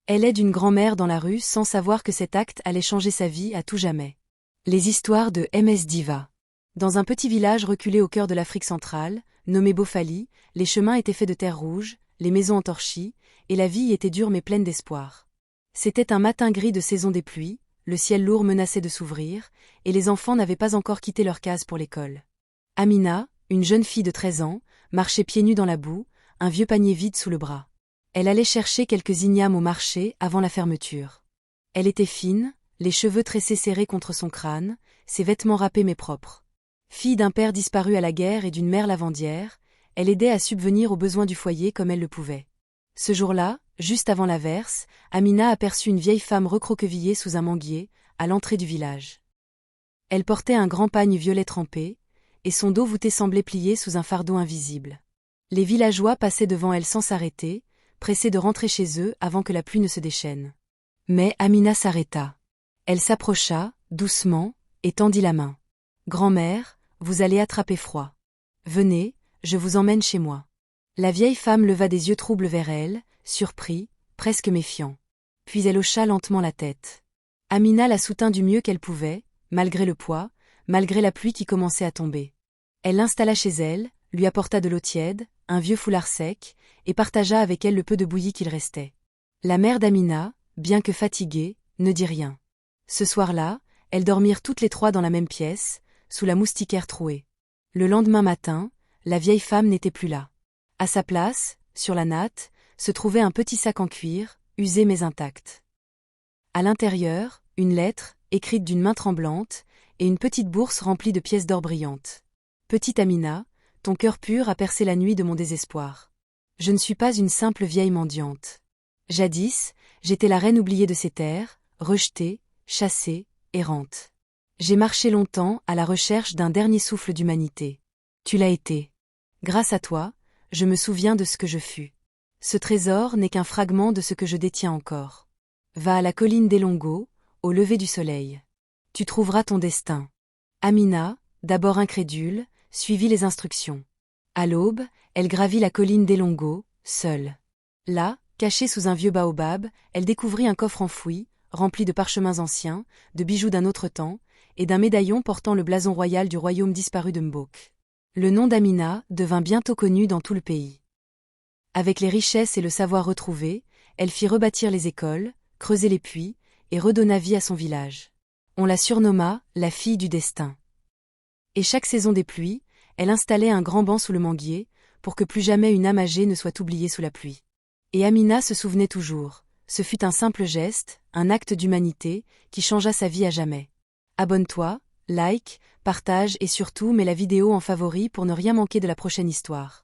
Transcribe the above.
Elle aide une grand-mère dans la rue sans savoir que cet acte allait changer sa vie à tout jamais. Les histoires de MS Diva. Dans un petit village reculé au cœur de l'Afrique centrale, nommé Bofali, les chemins étaient faits de terre rouge, les maisons entorchies, et la vie y était dure mais pleine d'espoir. C'était un matin gris de saison des pluies, le ciel lourd menaçait de s'ouvrir, et les enfants n'avaient pas encore quitté leur case pour l'école. Amina, une jeune fille de 13 ans, marchait pieds nus dans la boue, un vieux panier vide sous le bras. Elle allait chercher quelques ignames au marché avant la fermeture. Elle était fine, les cheveux tressés serrés contre son crâne, ses vêtements râpés mais propres. Fille d'un père disparu à la guerre et d'une mère lavandière, elle aidait à subvenir aux besoins du foyer comme elle le pouvait. Ce jour-là, juste avant l'averse, Amina aperçut une vieille femme recroquevillée sous un manguier, à l'entrée du village. Elle portait un grand pagne violet trempé, et son dos voûté semblait plié sous un fardeau invisible. Les villageois passaient devant elle sans s'arrêter, pressés de rentrer chez eux avant que la pluie ne se déchaîne. Mais Amina s'arrêta. Elle s'approcha, doucement, et tendit la main. « Grand-mère, vous allez attraper froid. Venez, je vous emmène chez moi. » La vieille femme leva des yeux troubles vers elle, surpris, presque méfiant. Puis elle hocha lentement la tête. Amina la soutint du mieux qu'elle pouvait, malgré le poids, malgré la pluie qui commençait à tomber. Elle l'installa chez elle, lui apporta de l'eau tiède, un vieux foulard sec, et partagea avec elle le peu de bouillie qu'il restait. La mère d'Amina, bien que fatiguée, ne dit rien. Ce soir-là, elles dormirent toutes les trois dans la même pièce, sous la moustiquaire trouée. Le lendemain matin, la vieille femme n'était plus là. À sa place, sur la natte, se trouvait un petit sac en cuir, usé mais intact. À l'intérieur, une lettre, écrite d'une main tremblante, et une petite bourse remplie de pièces d'or brillantes. « Petite Amina, ton cœur pur a percé la nuit de mon désespoir. Je ne suis pas une simple vieille mendiante. Jadis, j'étais la reine oubliée de ces terres, rejetée, chassée, errante. J'ai marché longtemps à la recherche d'un dernier souffle d'humanité. Tu l'as été. Grâce à toi, je me souviens de ce que je fus. Ce trésor n'est qu'un fragment de ce que je détiens encore. Va à la colline d'Elongo, au lever du soleil. Tu trouveras ton destin. » Amina, d'abord incrédule, suivit les instructions. À l'aube, elle gravit la colline d'Elongo, seule. Là, cachée sous un vieux baobab, elle découvrit un coffre enfoui, rempli de parchemins anciens, de bijoux d'un autre temps, et d'un médaillon portant le blason royal du royaume disparu de Mbok. Le nom d'Amina devint bientôt connu dans tout le pays. Avec les richesses et le savoir retrouvés, elle fit rebâtir les écoles, creuser les puits, et redonna vie à son village. On la surnomma « la fille du destin ». Et chaque saison des pluies, elle installait un grand banc sous le manguier, pour que plus jamais une âme âgée ne soit oubliée sous la pluie. Et Amina se souvenait toujours, ce fut un simple geste, un acte d'humanité, qui changea sa vie à jamais. Abonne-toi, like, partage et surtout mets la vidéo en favori pour ne rien manquer de la prochaine histoire.